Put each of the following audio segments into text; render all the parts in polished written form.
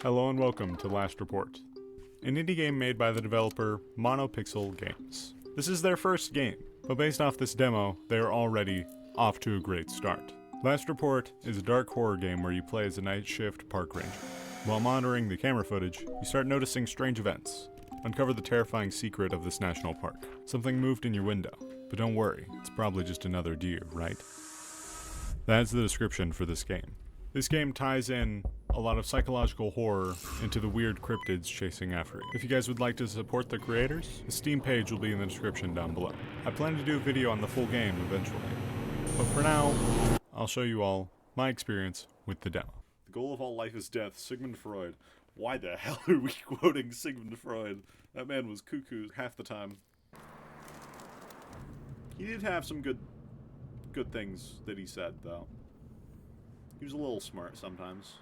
Hello and welcome to Last Report, an indie game made by the developer Monopixel Games. This is their first game, but based off this demo, they are already off to a great start. Last Report is a dark horror game where you play as a night shift park ranger. While monitoring the camera footage, you start noticing strange events. Uncover the terrifying secret of this national park. Something moved in your window, but don't worry, it's probably just another deer, right? That's the description for this game. This game ties in a lot of psychological horror into the weird cryptids chasing after you. If you guys would like to support the creators, the Steam page will be in the description down below. I plan to do a video on the full game eventually, but for now, I'll show you all my experience with the demo. The goal of all life is death, Sigmund Freud. Why the hell are we quoting Sigmund Freud? That man was cuckoo half the time. He did have some good things that he said, though. He was a little smart sometimes.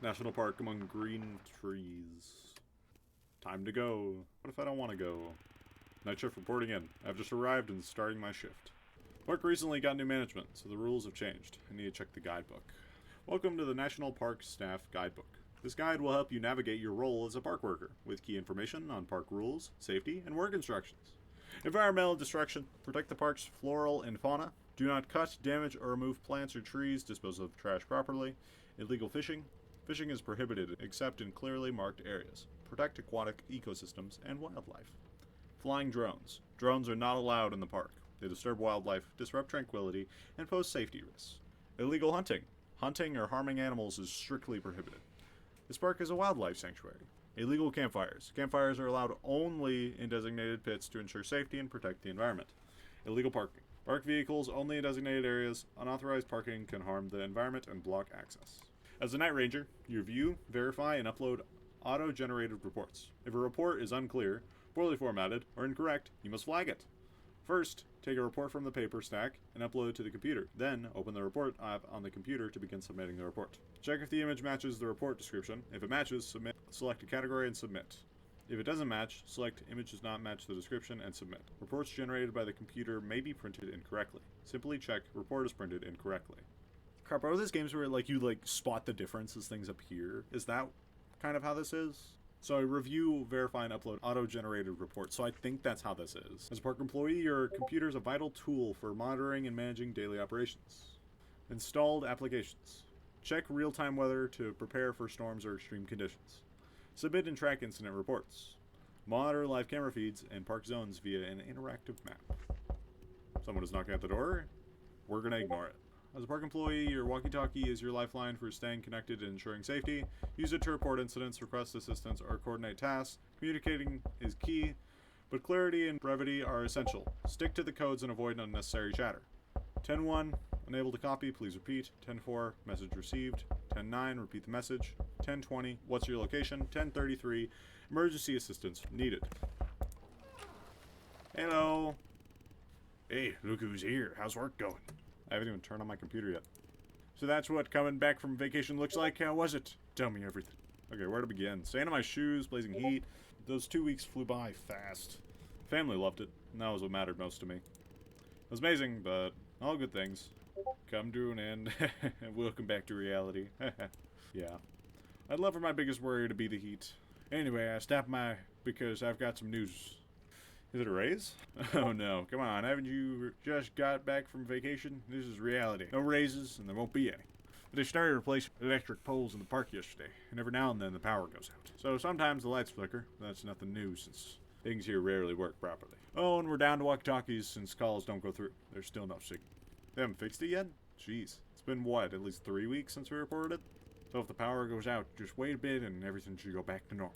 National park among green trees. Time to go. What if I don't want to go? Night shift reporting in. I've just arrived and starting my shift. Park recently got new management, so the rules have changed. I need to check the guidebook. Welcome to the National Park Staff Guidebook. This guide will help you navigate your role as a park worker, with key information on park rules, safety, and work instructions. Environmental destruction. Protect the park's floral and fauna. Do not cut, damage, or remove plants or trees. Dispose of trash properly. Illegal fishing. Fishing is prohibited except in clearly marked areas. Protect aquatic ecosystems and wildlife. Flying drones. Drones are not allowed in the park. They disturb wildlife, disrupt tranquility, and pose safety risks. Illegal hunting. Hunting or harming animals is strictly prohibited. This park is a wildlife sanctuary. Illegal campfires. Campfires are allowed only in designated pits to ensure safety and protect the environment. Illegal parking. Park vehicles only in designated areas. Unauthorized parking can harm the environment and block access. As a night ranger, you review, verify, and upload auto-generated reports. If a report is unclear, poorly formatted, or incorrect, you must flag it. First, take a report from the paper stack and upload it to the computer. Then, open the report app on the computer to begin submitting the report. Check if the image matches the report description. If it matches, select a category and submit. If it doesn't match, select image does not match the description and submit. Reports generated by the computer may be printed incorrectly. Simply check report is printed incorrectly. Crap, are those games where you spot the difference as things appear? Is that kind of how this is? So I review, verify, and upload auto-generated reports. So I think that's how this is. As a park employee, your computer is a vital tool for monitoring and managing daily operations. Installed applications. Check real-time weather to prepare for storms or extreme conditions. Submit and track incident reports. Monitor live camera feeds and park zones via an interactive map. Someone is knocking at the door. We're going to ignore it. As a park employee, your walkie-talkie is your lifeline for staying connected and ensuring safety. Use it to report incidents, request assistance, or coordinate tasks. Communicating is key, but clarity and brevity are essential. Stick to the codes and avoid unnecessary chatter. 10.1, unable to copy, please repeat. 10.4, message received. 10.9, repeat the message. 10.20, what's your location? 10.33, emergency assistance needed. Hello. Hey, look who's here. How's work going? I haven't even turned on my computer yet. So that's what coming back from vacation looks like? How was it? Tell me everything. Okay, where to begin? Sand in my shoes, blazing heat. Those 2 weeks flew by fast. Family loved it, and that was what mattered most to me. It was amazing, but all good things come to an end. Welcome back to reality. Yeah. I'd love for my biggest worry to be the heat. Anyway, I stopped by because I've got some news. Is it a raise? Oh no, come on, haven't you just got back from vacation? This is reality. No raises, and there won't be any. But they started replacing electric poles in the park yesterday, and every now and then the power goes out. So sometimes the lights flicker, but that's nothing new since things here rarely work properly. Oh, and we're down to walkie-talkies since calls don't go through. There's still no signal. They haven't fixed it yet? Jeez. It's been what, at least 3 weeks since we reported it? So if the power goes out, just wait a bit and everything should go back to normal.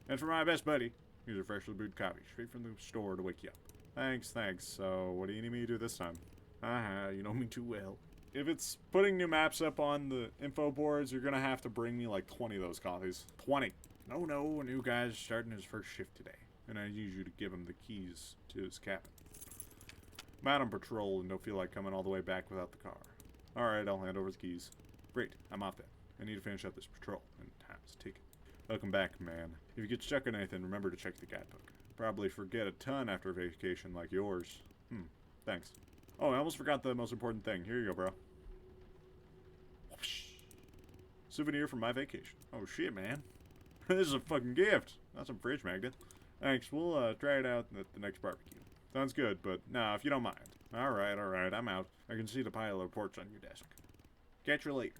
And for my best buddy, here's a freshly brewed coffee, straight from the store to wake you up. Thanks. So, what do you need me to do this time? You know me too well. If it's putting new maps up on the info boards, you're gonna have to bring me like 20 of those coffees. 20. No, a new guy's starting his first shift today, and I need you to give him the keys to his cabin. I'm out on patrol and don't feel like coming all the way back without the car. Alright, I'll hand over the keys. Great, I'm off then. I need to finish up this patrol, and time's ticking. Welcome back, man. If you get stuck on anything, remember to check the guidebook. Probably forget a ton after a vacation like yours. Thanks. Oh, I almost forgot the most important thing. Here you go, bro. Whoosh. Souvenir from my vacation. Oh shit, man. This is a fucking gift. That's some fridge magnet. Thanks, we'll try it out at the next barbecue. Sounds good, but nah, if you don't mind. Alright, I'm out. I can see the pile of reports on your desk. Catch you later.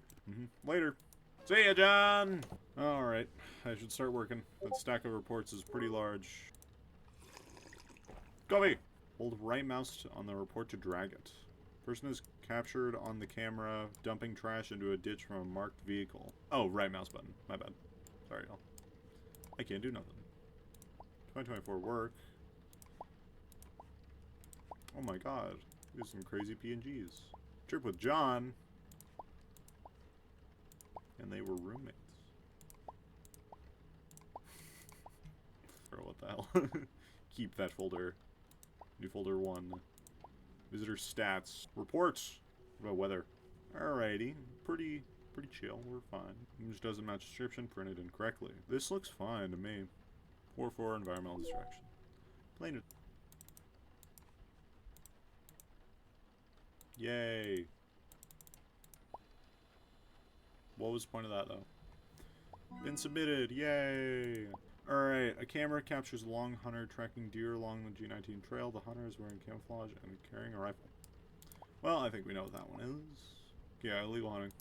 Later. See ya, John! Alright, I should start working. That stack of reports is pretty large. Copy! Hold right mouse on the report to drag it. Person is captured on the camera dumping trash into a ditch from a marked vehicle. Oh, right mouse button. My bad. Sorry, y'all. I can't do nothing. 2024 work. Oh my god. There's some crazy PNGs. Trip with John. And they were roommates. Or what the hell? Keep that folder. New folder 1. Visitor stats. Reports. What about weather? Alrighty. Pretty chill. We're fine. Image doesn't match description. Printed incorrectly. This looks fine to me. 4-4 environmental distraction. Plain. Yay. What was the point of that, though? Been submitted. Yay. Alright, a camera captures a long hunter tracking deer along the G19 trail. The hunter is wearing camouflage and carrying a rifle. Well, I think we know what that one is. Yeah, illegal hunting.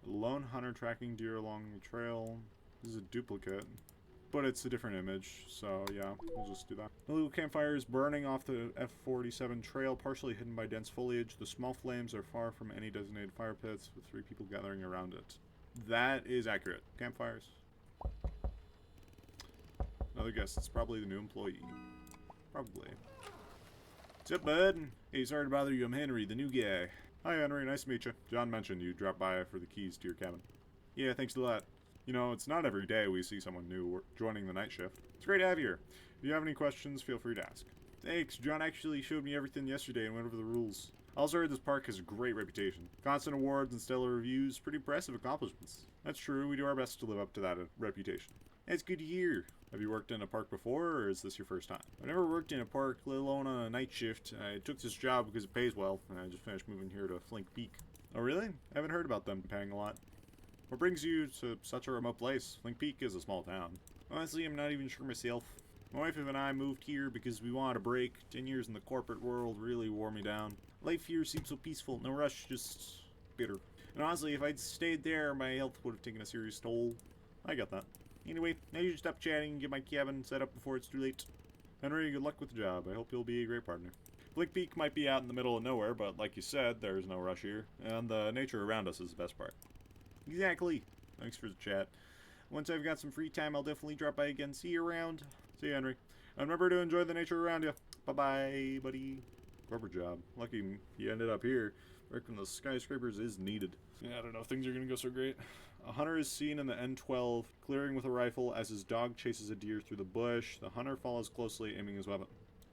A lone hunter tracking deer along the trail. This is a duplicate. But it's a different image, so yeah, we'll just do that. The little campfire is burning off the F-47 trail, partially hidden by dense foliage. The small flames are far from any designated fire pits, with 3 people gathering around it. That is accurate. Campfires. Another guess, it's probably the new employee. Probably. What's up, bud? Hey, sorry to bother you, I'm Henry, the new guy. Hi, Henry, nice to meet you. John mentioned you dropped by for the keys to your cabin. Yeah, thanks a lot. You know, it's not every day we see someone new joining the night shift. It's great to have you here. If you have any questions, feel free to ask. Thanks, John actually showed me everything yesterday and went over the rules. I also heard this park has a great reputation. Constant awards and stellar reviews, pretty impressive accomplishments. That's true, we do our best to live up to that reputation. It's good to hear. Have you worked in a park before, or is this your first time? I've never worked in a park, let alone on a night shift. I took this job because it pays well, and I just finished moving here to Flink Peak. Oh really? I haven't heard about them paying a lot. What brings you to such a remote place? Flink Peak is a small town. Honestly, I'm not even sure myself. My wife and I moved here because we wanted a break. 10 years in the corporate world really wore me down. Life here seems so peaceful, no rush, just bitter. And honestly, if I'd stayed there, my health would have taken a serious toll. I got that. Anyway, I should stop chatting and get my cabin set up before it's too late. Henry, good luck with the job. I hope you'll be a great partner. Flink Peak might be out in the middle of nowhere, but like you said, there's no rush here. And the nature around us is the best part. Exactly. Thanks for the chat. Once I've got some free time, I'll definitely drop by again. See you around. See you, Henry. And remember to enjoy the nature around you. Bye-bye, buddy. Corporate job. Lucky he ended up here. Working the skyscrapers is needed. Yeah, I don't know if things are going to go so great. A hunter is seen in the N12, clearing with a rifle as his dog chases a deer through the bush. The hunter follows closely, aiming his weapon.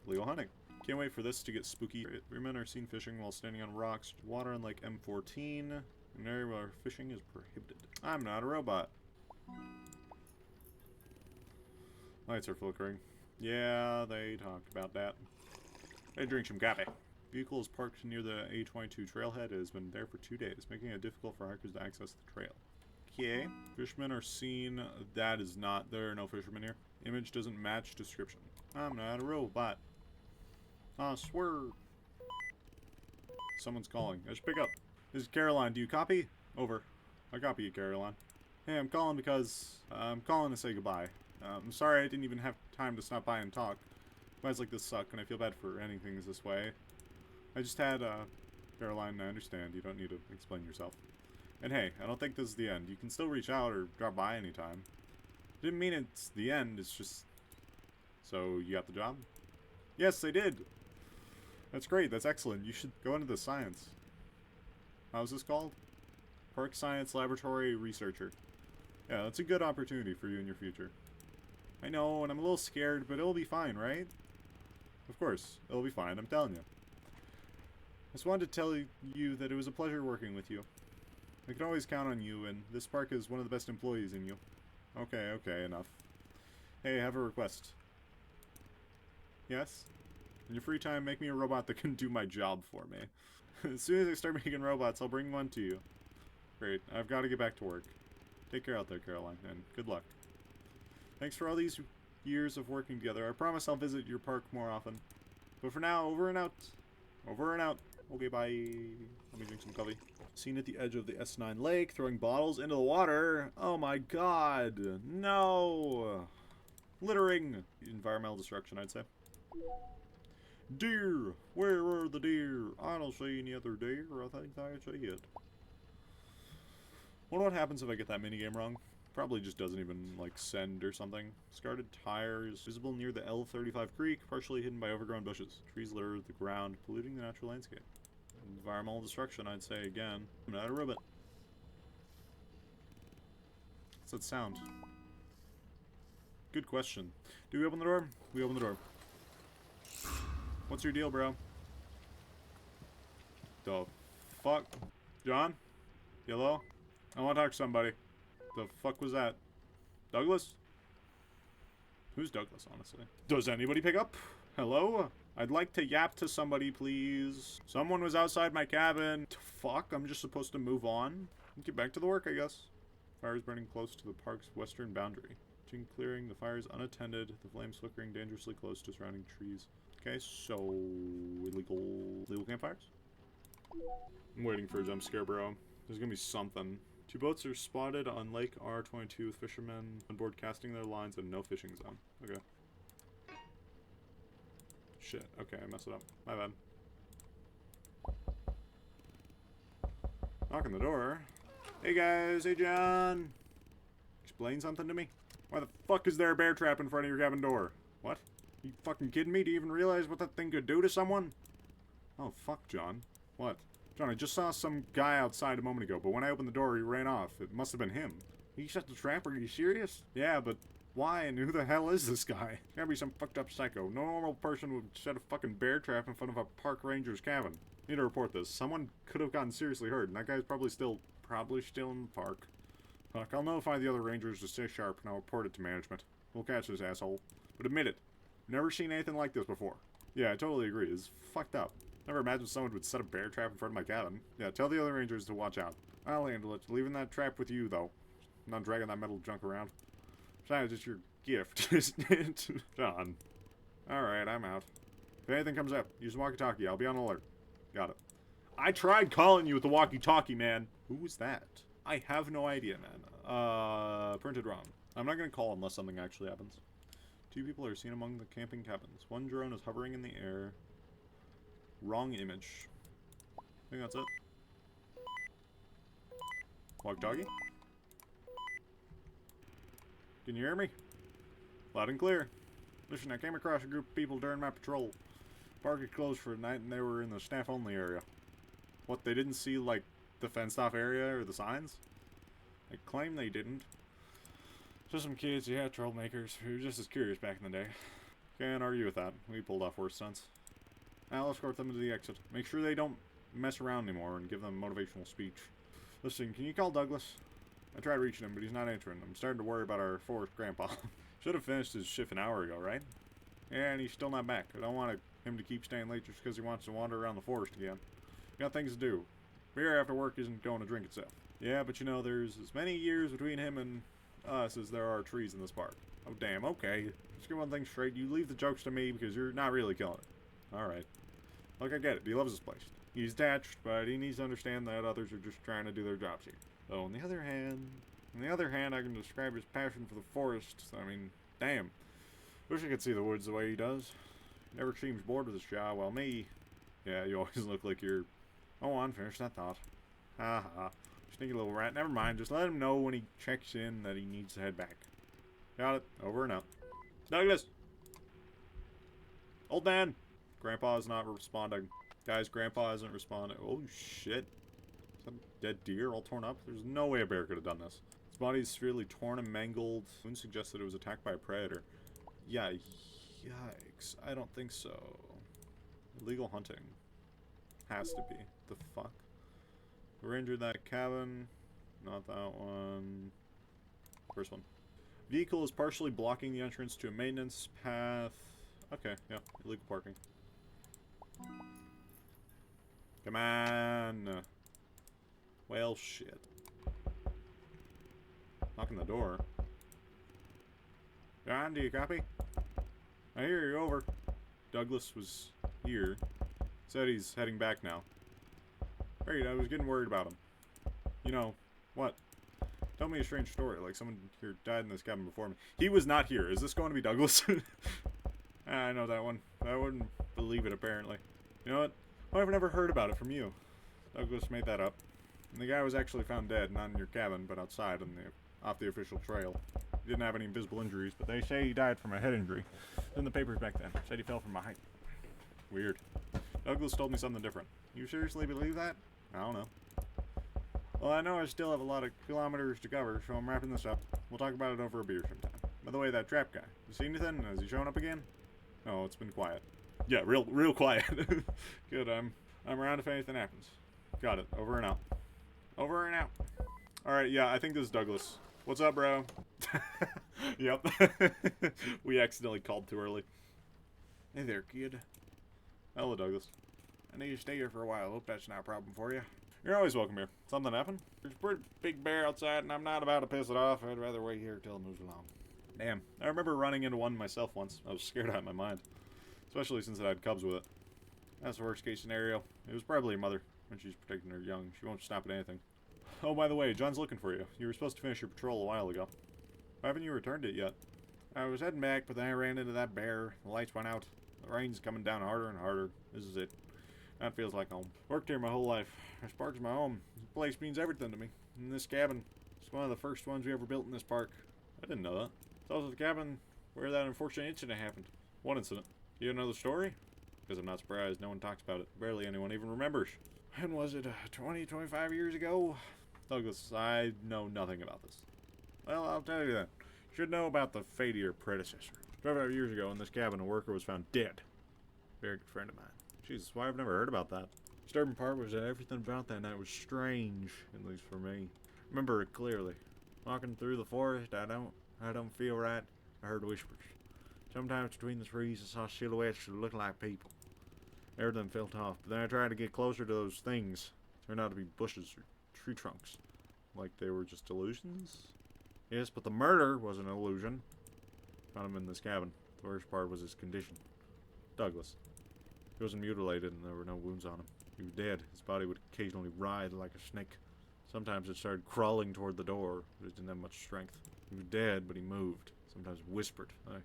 Legal hunting. Can't wait for this to get spooky. 3 men are seen fishing while standing on rocks. Water in Lake M14. An area where fishing is prohibited. I'm not a robot. Lights are flickering. Yeah, they talked about that. They drink some coffee. Vehicle is parked near the A22 trailhead. It has been there for 2 days, making it difficult for hikers to access the trail. Okay. Fishermen are seen. That is not. There are no fishermen here. Image doesn't match description. I'm not a robot. I swear. Someone's calling. I should pick up. This is Caroline. Do you copy? Over. I copy you, Caroline. Hey, I'm calling because I'm calling to say goodbye. I'm sorry I didn't even have time to stop by and talk. Guys like this suck, and I feel bad for ending things this way. I just had, Caroline, I understand. You don't need to explain yourself. And hey, I don't think this is the end. You can still reach out or drop by anytime. Didn't mean it's the end, it's just... So, you got the job? Yes, I did! That's great, that's excellent. You should go into the science. How's this called? Park Science Laboratory Researcher. Yeah, that's a good opportunity for you in your future. I know, and I'm a little scared, but it'll be fine, right? Of course, it'll be fine, I'm telling you. I just wanted to tell you that it was a pleasure working with you. I can always count on you, and this park is one of the best employees in you. Okay, enough. Hey, I have a request. Yes? In your free time, make me a robot that can do my job for me. As soon as I start making robots, I'll bring one to you. Great. I've got to get back to work. Take care out there, Caroline, and good luck. Thanks for all these years of working together. I promise I'll visit your park more often. But for now, over and out. Over and out. Okay, bye. Let me drink some coffee. Seen at the edge of the S9 lake, throwing bottles into the water. Oh my god. No. Littering. Environmental destruction, I'd say. Deer. Where are the deer? I don't see any other deer. I think I see it. Wonder what happens if I get that minigame wrong. Probably just doesn't even, like, send or something. Discarded tires. Visible near the L35 creek, partially hidden by overgrown bushes. Trees litter the ground, polluting the natural landscape. Environmental destruction, I'd say again. I'm not a robot. What's that sound? Good question. Do we open the door? We open the door. What's your deal, bro? The fuck? John? Hello? I want to talk to somebody. The fuck was that? Douglas? Who's Douglas, honestly? Does anybody pick up? Hello? I'd like to yap to somebody, please. Someone was outside my cabin. Fuck, I'm just supposed to move on? Get back to the work, I guess. Fire is burning close to the park's western boundary. Clearing, the fire is unattended. The flames flickering dangerously close to surrounding trees. Okay, so... Illegal campfires? I'm waiting for a jump scare, bro. There's gonna be something. 2 boats are spotted on Lake R22 with fishermen on board casting their lines and no fishing zone. Okay. Shit. Okay, I messed it up. My bad. Knock on the door. Hey guys, hey John. Explain something to me. Why the fuck is there a bear trap in front of your cabin door? What? You fucking kidding me? Do you even realize what that thing could do to someone? Oh, fuck, John. What? John, I just saw some guy outside a moment ago, but when I opened the door, he ran off. It must have been him. He set the trap? Are you serious? Yeah, but why and who the hell is this guy? Gotta be some fucked up psycho. No normal person would set a fucking bear trap in front of a park ranger's cabin. Need to report this. Someone could have gotten seriously hurt, and that guy's probably still in the park. Fuck, I'll notify the other rangers to stay sharp, and I'll report it to management. We'll catch this asshole. But admit it, never seen anything like this before. Yeah, I totally agree. It's fucked up. Never imagined someone would set a bear trap in front of my cabin. Yeah, tell the other rangers to watch out. I'll handle it. Leaving that trap with you, though. I'm not dragging that metal junk around. Besides, it's your gift, isn't it? John. Alright, I'm out. If anything comes up, use the walkie-talkie. I'll be on alert. Got it. I tried calling you with the walkie-talkie, man. Who was that? I have no idea, man. Printed wrong. I'm not gonna call unless something actually happens. 2 people are seen among the camping cabins. 1 drone is hovering in the air. Wrong image. I think that's it. Walkie-talkie? Can you hear me? Loud and clear. Listen, I came across a group of people during my patrol. Park had closed for the night and they were in the staff-only area. What, they didn't see, like, the fenced-off area or the signs? They claim they didn't. Just some kids, yeah, troublemakers, who were just as curious back in the day. Can't argue with that. We pulled off worse stunts. I'll escort them to the exit. Make sure they don't mess around anymore and give them motivational speech. Listen, can you call Douglas? I tried reaching him, but he's not answering. I'm starting to worry about our forest grandpa. Should have finished his shift an hour ago, right? Yeah, and he's still not back. I don't want him to keep staying late just because he wants to wander around the forest again. Got things to do. Beer after work isn't going to drink itself. Yeah, but you know, there's as many years between him and us as there are trees in this park. Oh, damn, okay. Just get one thing straight. You leave the jokes to me because you're not really killing it. Alright. Look, I get it. He loves this place. He's attached, but he needs to understand that others are just trying to do their jobs here. So, on the other hand, I can describe his passion for the forest. I mean, damn. Wish I could see the woods the way he does. Never seems bored with his job, while me... Yeah, you always look like you're... Oh, on, finish that thought. Ha. Sneaky little rat. Never mind, just let him know when he checks in that he needs to head back. Got it. Over and out. Douglas! Old man! Grandpa is not responding. Guys, Grandpa isn't responding. Oh, shit. Is that a dead deer all torn up? There's no way a bear could have done this. Its body is severely torn and mangled. Wounds suggest that it was attacked by a predator. Yeah, yikes. I don't think so. Illegal hunting. Has to be. The fuck? Who injured that cabin? Not that one. First one. Vehicle is partially blocking the entrance to a maintenance path. Okay, yeah, illegal parking. Come on. Well, shit. Knocking the door. John, do you copy? I hear you, over. Douglas was here. Said he's heading back now. Great, I was getting worried about him. You know, what? Tell me a strange story, like someone here died in this cabin before me. He was not here. Is this going to be Douglas? I know that one. I wouldn't believe it, apparently. You know what? I've never heard about it from you. Douglas made that up. And the guy was actually found dead, not in your cabin, but outside on off the official trail. He didn't have any visible injuries, but they say he died from a head injury. In the papers back then, said he fell from a height. Weird. Douglas told me something different. You seriously believe that? I don't know. Well, I know I still have a lot of kilometers to cover, so I'm wrapping this up. We'll talk about it over a beer sometime. By the way, that trap guy, you see anything? Has he shown up again? Oh, it's been quiet. Yeah, real quiet. Good, I'm around if anything happens. Got it. Over and out. Over and out. Alright, yeah, I think this is Douglas. What's up, bro? Yep. We accidentally called too early. Hey there, kid. Hello, Douglas. I need you to stay here for a while. Hope that's not a problem for you. You're always welcome here. Something happened? There's a pretty big bear outside, and I'm not about to piss it off. I'd rather wait here till it moves along. Damn. I remember running into one myself once. I was scared out of my mind. Especially since it had cubs with it. That's the worst case scenario. It was probably your mother. When she's protecting her young, she won't stop at anything. Oh, by the way, John's looking for you. You were supposed to finish your patrol a while ago. Why haven't you returned it yet? I was heading back, but then I ran into that bear. The lights went out. The rain's coming down harder and harder. This is it. That feels like home. Worked here my whole life. This park's my home. This place means everything to me. And this cabin, it's one of the first ones we ever built in this park. I didn't know that. It's also the cabin where that unfortunate incident happened. One incident. You know the story? Because I'm not surprised. No one talks about it. Barely anyone even remembers. When was it? 20, 25 years ago? Douglas, I know nothing about this. Well, I'll tell you then. You should know about the fate of your predecessor. 25 years ago in this cabin, a worker was found dead. Very good friend of mine. Jesus, why I've never heard about that. Disturbing part was that everything about that night was strange, at least for me. Remember it clearly. Walking through the forest, I don't feel right. I heard whispers. Sometimes between the trees I saw silhouettes that looked like people. Everything felt off, but then I tried to get closer to those things. Turned out to be bushes or tree trunks. Like they were just illusions? Yes, but the murder was an illusion. Found him in this cabin. The worst part was his condition. Douglas. He wasn't mutilated and there were no wounds on him. He was dead. His body would occasionally writhe like a snake. Sometimes it started crawling toward the door, but it didn't have much strength. He was dead, but he moved. Sometimes whispered. I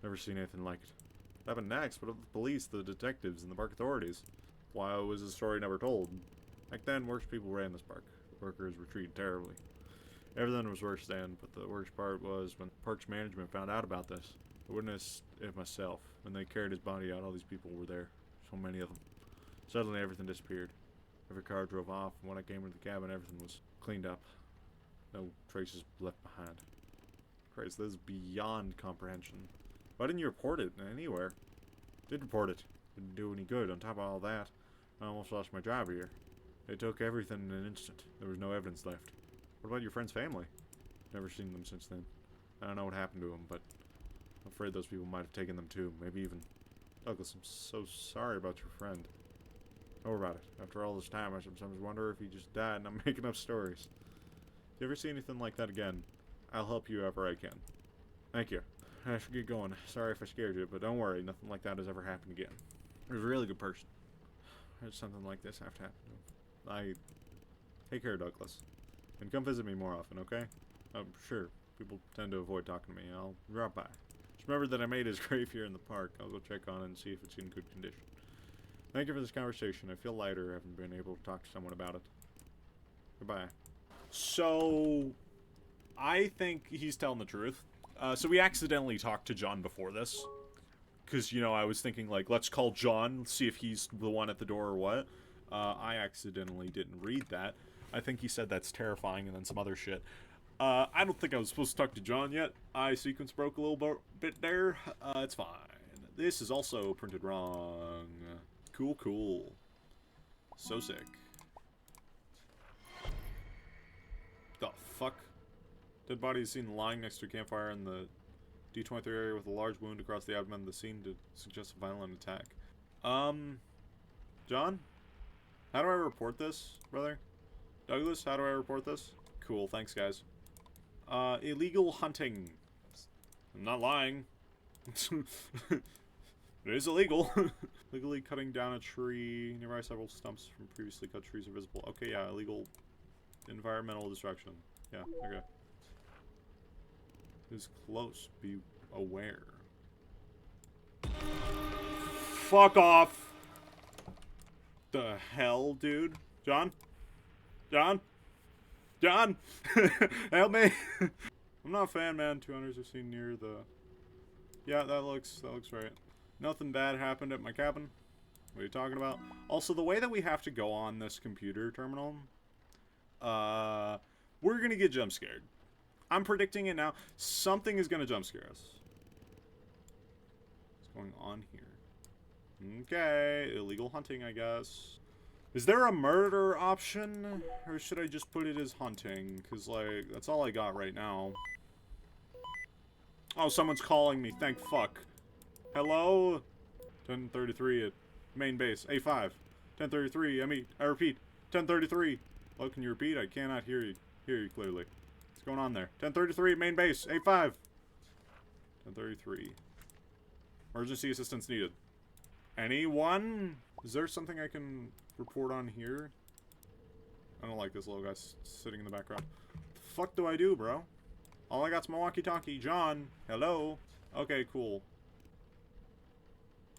never seen anything like it. What happened next? What of the police, the detectives, and the park authorities? Why was his story never told? Back then, worse people ran this park. The workers were treated terribly. Everything was worse then, but the worst part was when Parks management found out about this. I witnessed it myself. When they carried his body out, all these people were there. So many of them. Suddenly, everything disappeared. Every car drove off, and when I came into the cabin, everything was cleaned up. No traces left behind. Christ, this is beyond comprehension. Why didn't you report it anywhere? Did report it. Didn't do any good. On top of all that, I almost lost my job here. They took everything in an instant. There was no evidence left. What about your friend's family? Never seen them since then. I don't know what happened to them, but I'm afraid those people might have taken them too. Maybe even... Douglas, I'm so sorry about your friend. Don't worry about it. After all this time, I sometimes wonder if he just died and I'm making up stories. If you ever see anything like that again, I'll help you however I can. Thank you. I should get going. Sorry if I scared you, but don't worry. Nothing like that has ever happened again. He was a really good person. Had something like this have to happen to him. Take care, Douglas. And come visit me more often, okay? Sure. People tend to avoid talking to me. I'll drop by. Just remember that I made his grave here in the park. I'll go check on it and see if it's in good condition. Thank you for this conversation. I feel lighter having been able to talk to someone about it. Goodbye. So, I think he's telling the truth. So we accidentally talked to John before this. Because, you know, I was thinking, like, let's call John, see if he's the one at the door or what. I accidentally didn't read that. I think he said that's terrifying and then some other shit. I don't think I was supposed to talk to John yet. Sequence broke a little bit there. It's fine. This is also printed wrong. Cool, cool. So sick. The fuck? Dead body is seen lying next to a campfire in the D23 area with a large wound across the abdomen. The scene to suggest a violent attack. John? How do I report this, brother? Douglas, how do I report this? Cool, thanks, guys. Illegal hunting. I'm not lying. It is illegal. Legally cutting down a tree. Nearby several stumps from previously cut trees are visible. Okay, yeah, illegal environmental destruction. Yeah, okay. Is close. Be aware. Fuck off! The hell, dude? John? John? John! Help me! I'm not a fan, man. 2 hunters are seen near the... Yeah, that looks right. Nothing bad happened at my cabin. What are you talking about? Also, the way that we have to go on this computer terminal, we're gonna get jump scared. I'm predicting it now. Something is gonna jump scare us. What's going on here? Okay, illegal hunting, I guess. Is there a murder option? Or should I just put it as hunting? Because, like, that's all I got right now. Oh, someone's calling me. Thank fuck. Hello? 1033 at main base. A5. 1033, I repeat. 1033. Oh, can you repeat? I cannot hear you clearly. What's going on there? 1033 main base. A5. 1033. Emergency assistance needed. Anyone? Is there something I can report on here? I don't like this little guy sitting in the background. What the fuck do I do, bro? All I got's my walkie-talkie. John, hello? Okay, cool.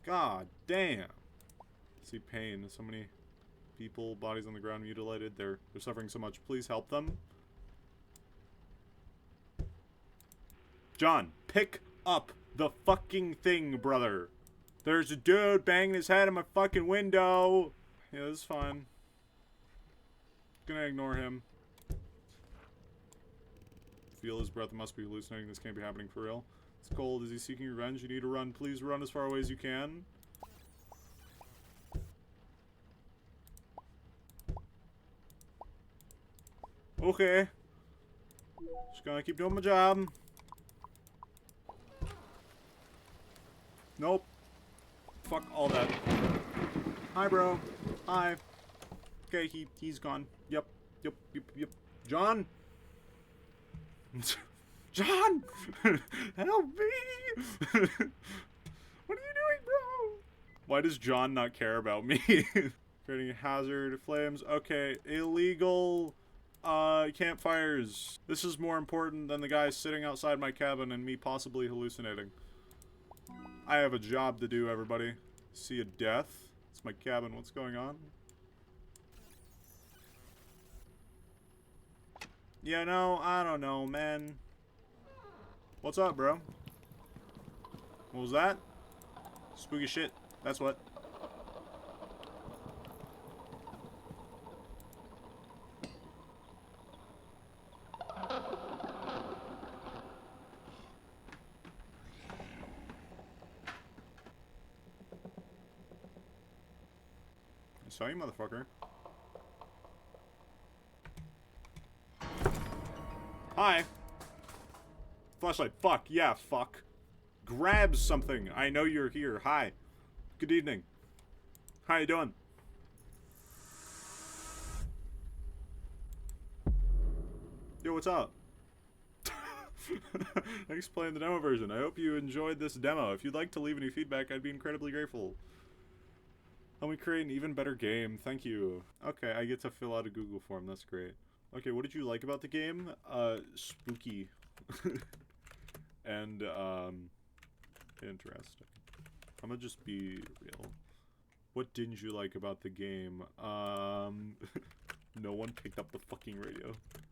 God damn. See pain. So many people, bodies on the ground, mutilated. They're suffering so much. Please help them. John, pick up the fucking thing, brother. There's a dude banging his head on my fucking window. Yeah, this is fine. Gonna ignore him. Feel his breath. Must be hallucinating. This can't be happening for real. It's cold. Is he seeking revenge? You need to run. Please run as far away as you can. Okay. Just gonna keep doing my job. Nope. Fuck all that. Hi, bro. Hi. Okay, he's gone. Yep. John? John! Help me! What are you doing, bro? Why does John not care about me? Creating a hazard, flames. Okay, illegal campfires. This is more important than the guy sitting outside my cabin and me possibly hallucinating. I have a job to do, everybody. See a death? It's my cabin. What's going on? Yeah, no, I don't know, man. What's up, bro? What was that? Spooky shit. That's what. I saw you, motherfucker. Hi. Flashlight. Fuck. Yeah, fuck. Grab something. I know you're here. Hi. Good evening. How you doing? Yo, what's up? Thanks for playing the demo version. I hope you enjoyed this demo. If you'd like to leave any feedback, I'd be incredibly grateful. Help me create an even better game. Thank you. Okay, I get to fill out a Google form. That's great. Okay, what did you like about the game? Spooky. And, interesting. I'm gonna just be real. What didn't you like about the game? No one picked up the fucking radio.